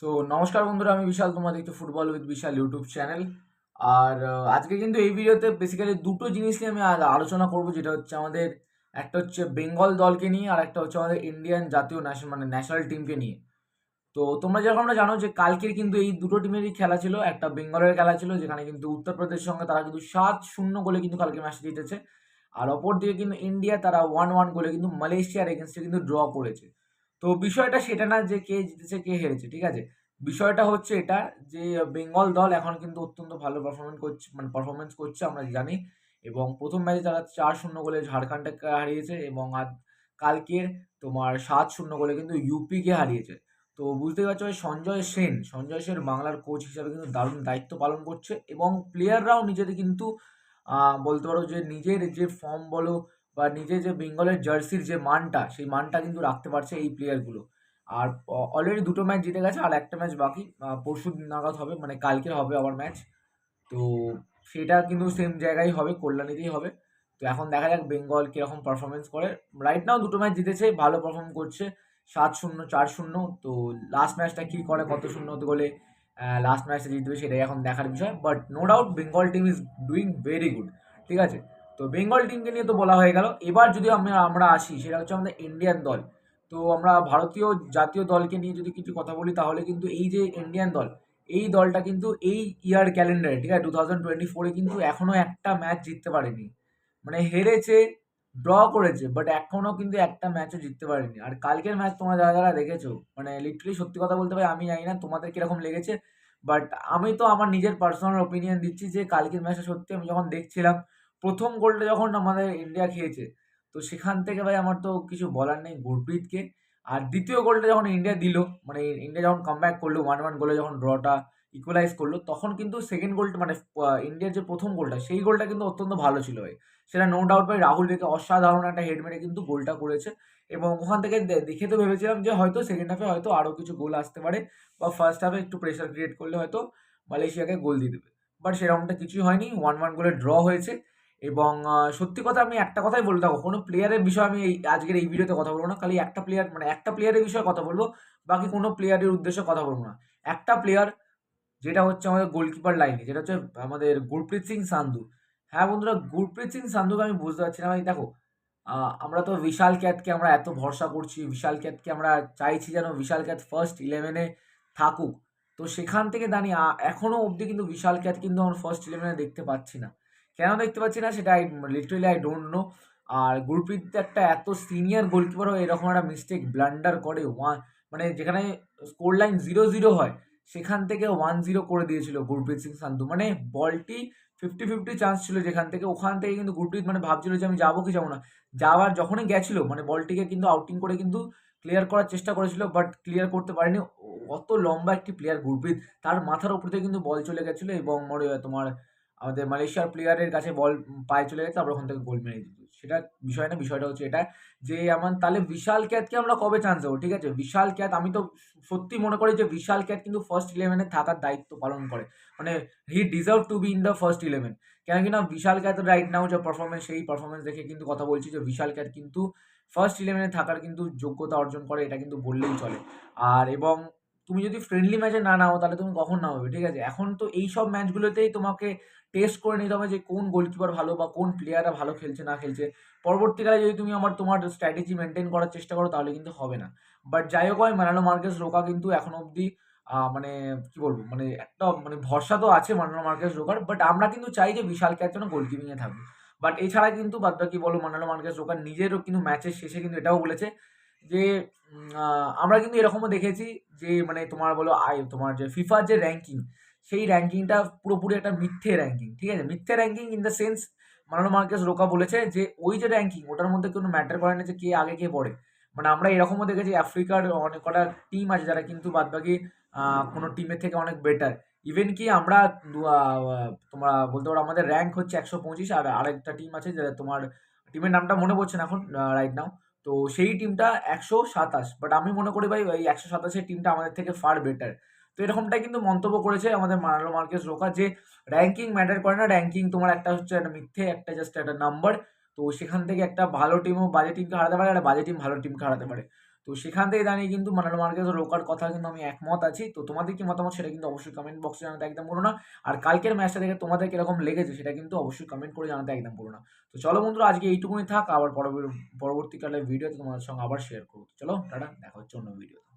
So নমস্কার বন্ধুরা, আমি বিশাল, তোমরা দেখছো football with Bishal YouTube channel. আর আজকে কিন্তু এই ভিডিওতে বেসিক্যালি দুটো জিনিস নিয়ে আমি আলোচনা করব, যেটা হচ্ছে আমাদের একটা হচ্ছে বেঙ্গল দলকে নিয়ে, আর একটা হচ্ছে আমাদের ইন্ডিয়ান জাতীয় ন্যাশনাল টিমকে নিয়ে। তো তোমরা যেরকম আমরা জানো যে কালকের কিন্তু এই দুটো টিমেরই খেলা ছিল। একটা বেঙ্গলের খেলা ছিল যেখানে কিন্তু উত্তরপ্রদেশের সঙ্গে তারা কিন্তু 7-0 গোলে কিন্তু কালকে ম্যাচ জিতেছে। আর অপর দিকে কিন্তু ইন্ডিয়া তারা 1-1 গোলে কিন্তু মালয়েশিয়ার এগেনস্টে কিন্তু ড্র করেছে। তো বিষয়টা সেটা না যে কে জিতেছে কে হেরেছে, ঠিক আছে। বিষয়টা হচ্ছে এটা যে বেঙ্গল দল এখন কিন্তু অত্যন্ত ভালো পারফরমেন্স করছে আমরা জানি। এবং প্রথম ম্যাচে তারা 4-0 গোলে ঝাড়খণ্ডকে হারিয়েছে, এবং আজ কালকের তোমার 7-0 গোলে কিন্তু ইউপিকে হারিয়েছে। তো বুঝতেই পারছো ভাই, সঞ্জয় সেন বাংলার কোচ হিসাবে কিন্তু দারুণ দায়িত্ব পালন করছে, এবং প্লেয়াররাও নিজেদের কিন্তু বলতে পারো যে নিজের যে ফর্ম বলো বা নিজের যে বেঙ্গলের জার্সির যে মানটা, সেই মানটা কিন্তু রাখতে পারছে এই প্লেয়ারগুলো। আর অলরেডি দুটো ম্যাচ জিতে গেছে, আর একটা ম্যাচ বাকি, পরশু নাগাদ হবে, মানে কালকে হবে আবার ম্যাচ। তো সেটা কিন্তু সেম জায়গায় হবে, কল্যাণীতেই হবে। তো এখন দেখা যাক বেঙ্গল কিরকম পারফরমেন্স করে। রাইট নাও দুটো ম্যাচ জিতেছে, ভালো পারফর্ম করছে, 7-0 4-0। তো লাস্ট ম্যাচটা কি করে, কত শূন্য হতে গেলে লাস্ট ম্যাচটা জিতবে সেটাই এখন দেখার বিষয়। But no doubt Bengal team is doing very good, ঠিক আছে। তো বেঙ্গল টিমকে নিয়ে তো বলা হয়ে গেল। এবার যদি আমরা আসি, সেটা হচ্ছে আমাদের ইন্ডিয়ান দল। তো আমরা ভারতীয় জাতীয় দলকে নিয়ে যদি কিছু কথা বলি, তাহলে কিন্তু এই যে ইন্ডিয়ান দল, এই দলটা কিন্তু এই ইয়ার ক্যালেন্ডারে, ঠিক আছে, 2024-এ কিন্তু এখনো একটা ম্যাচ জিততে পারেনি। মানে হেরেছে, ড্র করেছে, বাট এখনো কিন্তু একটা ম্যাচও জিততে পারেনি। আর কালকের ম্যাচ তোমরা যারা যারা দেখেছো, মানে লিটারালি সত্যি কথা বলতে ভাই, আমি জানি না তোমাদের কিরকম লেগেছে, বাট আমি তো আমার নিজের পার্সোনাল ওপিনিয়ন দিচ্ছি যে কালকের ম্যাচটা সত্যি আমি যখন দেখছিলাম, প্রথম গোলটা যখন আমাদের ইন্ডিয়া খেয়েছে, তো সেখান থেকে ভাই আমার তো কিছু বলার নেই গুরপ্রীতকে। আর দ্বিতীয় গোলটা যখন ইন্ডিয়া দিল, মানে ইন্ডিয়া যখন কামব্যাক করলো 1-1 গোলে, যখন ড্রটা ইকুয়ালাইজ করলো, তখন কিন্তু সেকেন্ড গোলটা, মানে ইন্ডিয়ার যে প্রথম গোলটা, সেই গোলটা কিন্তু অত্যন্ত ভালো ছিল ভাই। সেটা নো ডাউট ভাই, রাহুল বেকে অসাধারণ একটা হেড মেরে কিন্তু গোলটা করেছে। এবং ওখান থেকে দেখে তো ভেবেছিলাম যে হয়তো সেকেন্ড হাফে হয়তো আরও কিছু গোল আসতে পারে, বা ফার্স্ট হাফে একটু প্রেশার ক্রিয়েট করলে হয়তো মালয়েশিয়াকে গোল দিয়ে দেবে। বাট সেরকমটা কিছুই হয়নি, 1-1 গোলে ড্র হয়েছে। এবং সত্যি কথা, আমি একটা কথাই বলে থাকবো, কোনো প্লেয়ারের বিষয়ে আমি আজকের এই ভিডিওতে কথা বলবো না। খালি একটা প্লেয়ার, মানে একটা প্লেয়ারের বিষয়ে কথা বলবো, বাকি কোনো প্লেয়ারের উদ্দেশ্যে কথা বলবো না। একটা প্লেয়ার, যেটা হচ্ছে আমাদের গোলকিপার লাইনে, যেটা হচ্ছে আমাদের গুরপ্রীত সিং সান্ধু। হ্যাঁ বন্ধুরা, গুরপ্রীত সিং সান্ধুকে আমি বুঝতে পারছি না ভাই। দেখো, আমরা তো বিশাল ক্যাতকে আমরা এত ভরসা করছি, বিশাল ক্যাতকে আমরা চাইছি যেন বিশাল ক্যাত ফার্স্ট ইলেভেনে থাকুক। তো সেখান থেকে দাঁড়িয়ে এখনো অবধি কিন্তু বিশাল ক্যাত কিন্তু আমরা ফার্স্ট ইলেভেনে দেখতে পাচ্ছি না। কেন দেখতে পাচ্ছি না সেটা লিটারালি আই ডোন্ট নো। আর গুরপ্রীত একটা এত সিনিয়র গোলকিপারও এরকম একটা মিস্টেক ব্লান্ডার করে, মানে যেখানে স্কোর লাইন 0-0 হয়, সেখান থেকে 1-0 করে দিয়েছিল গুরপ্রীত সিং সান্ধু। মানে বলটি 50-50 চান্স ছিল যেখান থেকে, ওখান থেকে কিন্তু গুরপ্রীত মানে ভাবছিল যে আমি যাবো কি যাবো না। যাওয়ার যখনই গেছিল, মানে বলটিকে কিন্তু আউটিং করে কিন্তু ক্লিয়ার করার চেষ্টা করেছিল, বাট ক্লিয়ার করতে পারেনি। অত লম্বা একটি প্লেয়ার গুরপ্রীত, তার মাথার উপর থেকে কিন্তু বল চলে গেছিল, এবং তোমার আমাদের মালয়েশিয়ার প্লেয়ারের কাছে বল পায়ে চলে গেছে, তারপর ওখান থেকে গোল মেরে দিত। সেটা বিষয় না, বিষয়টা হচ্ছে এটা যে আমার তাহলে বিশাল ক্যাতকে আমরা কবে চান্স দেবো, ঠিক আছে। বিশাল ক্যাত, আমি তো সত্যি মনে করি যে বিশাল ক্যাত কিন্তু ফার্স্ট ইলেভেনে থাকার দায়িত্ব পালন করে। মানে হি deserve two be in the first eleven. কেন কিনা বিশাল ক্যাত রাইট নাও যে পারফরমেন্স, সেই পারফরমেন্স দেখে কিন্তু কথা বলছি যে বিশাল ক্যাত কিন্তু ফার্স্ট ইলেভেনে থাকার কিন্তু যোগ্যতা অর্জন করে, এটা কিন্তু বললেই চলে। আর এবং তুমি যদি ফ্রেন্ডলি ম্যাচে না নাও, তাহলে তুমি কখন নামাবে, ঠিক আছে। এখন তো এই সব ম্যাচগুলোতেই তোমাকে টেস্ট করে নিতে হবে যে কোন গোলকিপার ভালো, বা কোন প্লেয়াররা ভালো খেলছে না খেলছে। পরবর্তীকালে যদি তুমি তোমার স্ট্র্যাটেজি মেনটেন করার চেষ্টা করো, তাহলে কিন্তু হবে না। বাট যাই হোক ভাই, মানালো মার্কেস রোকা কিন্তু এখনো অবধি মানে কি বলবো, মানে একটা মানে ভরসা তো আছে মানালো মার্কেস রোকার, বাট আমরা কিন্তু চাই যে বিশাল ক্যাচ যেন গোলকিপিং এ থাকবে। বাট এছাড়া কিন্তু বাদবাকি বলো, মানালো মার্কেস রোকার নিজেরও কিন্তু ম্যাচের শেষে কিন্তু এটাও বলেছে যে আমরা কিন্তু এরকমও দেখেছি যে মানে তোমার বলো তোমার যে ফিফার যে র্যাঙ্কিং, সেই র্যাঙ্কিংটা পুরোপুরি একটা মিথ্যে র্যাঙ্কিং, ঠিক আছে। মিথ্যে ranking in the sense, Manolo Marquez Roca বলেছে যে ওই যে র্যাঙ্কিং, ওটার মধ্যে কোনো ম্যাটার করে না যে কে আগে কে পড়ে। মানে আমরা এরকমও দেখেছি আফ্রিকার অনেক কটা টিম আছে যারা কিন্তু বাদবাকি কোনো টিমের থেকে অনেক বেটার। ইভেন কি আমরা তোমরা বলতে পারো আমাদের র্যাঙ্ক হচ্ছে 125, আর আরেকটা টিম আছে যারা তোমার টিমের নামটা মনে পড়ছে না এখন রাইট নাও। তো সেই টিমটা 127, বাট আমি মনে করি ভাই ওই 127-এর টিমটা আমাদের থেকে ফার বেটার। তো এরকমটাই কিন্তু মন্তব্য করেছে আমাদের মানালো মার্কেস রোকা যে র্যাঙ্কিং ম্যাটার করে না, র্যাঙ্কিং তোমার একটা হচ্ছে একটা মিথ্যে, একটা জাস্ট একটা নাম্বার। তো সেখান থেকে একটা ভালো টিমও বাজে টিমকে হারাতে পারে, আর বাজে টিম ভালো টিমকে হারাতে পারে। তো তো সেখান থেকে দাঁড়িয়ে কিন্তু মারাডো মার্কেজের রোকার কথা কিন্তু আমি একমত আছি। তো তোমাদের কি মতামত সেটা কিন্তু অবশ্যই কমেন্ট বক্সে জানাতে একদম ভুলো না। আর কালকের ম্যাচটা দেখে তোমাদের কিরকম লেগেছে সেটা কিন্তু অবশ্যই কমেন্ট করে জানাতে একদম ভুলো না। তো চলো বন্ধুরা, আজকে এইটুকুনি থাক, আবার পরবর্তীকালে ভিডিওতে তোমাদের সঙ্গে আবার শেয়ার করবো। চলো টাটা, দেখা হচ্ছে অন্য ভিডিও।